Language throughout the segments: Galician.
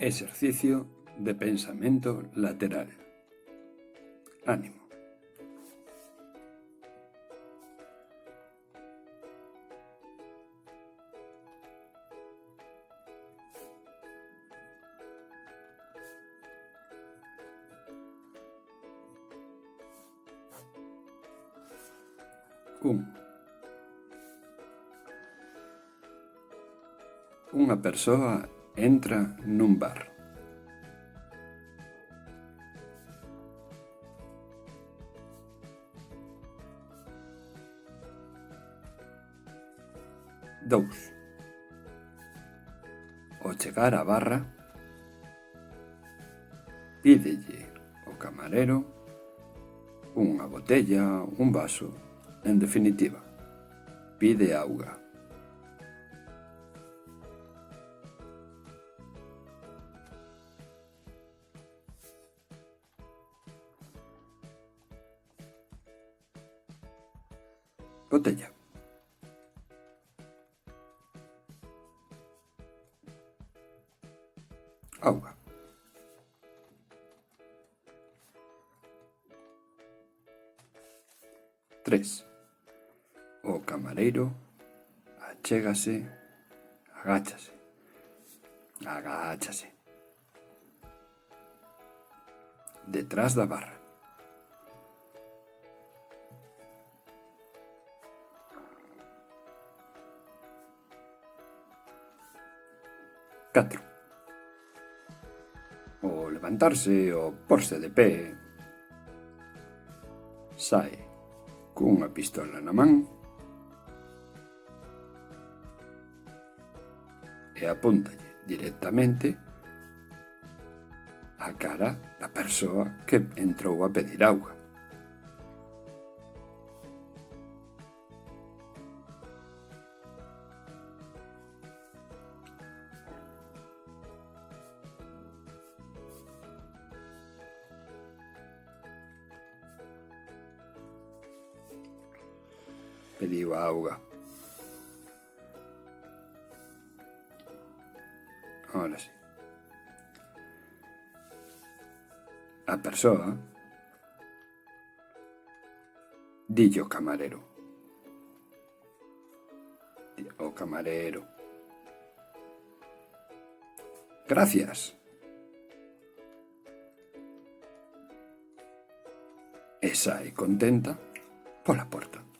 Ejercicio de pensamiento lateral. Ánimo. Unha persoa entra nun bar. 2. Ao chegar á barra, pídelle ao camarero unha botella, un vaso, en definitiva, pide auga. 3. Botella. Auga. 3. O camareiro agáchase detrás da barra. 4. O levantarse ou porse de pé, sae cunha pistola na man e apúntalle directamente á cara da persoa que entrou a pedir auga. Pediu a auga. Ahora sí. A persoa dille ao camarero. O camarero: gracias. E sae contenta pola porta.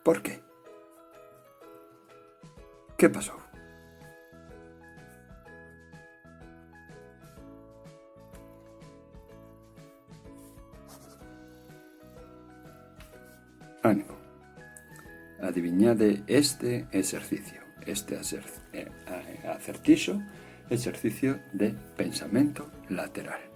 Por qué? Que pasou? Ánimo. Adiviñade este exercicio, acertixo, exercicio de pensamento lateral.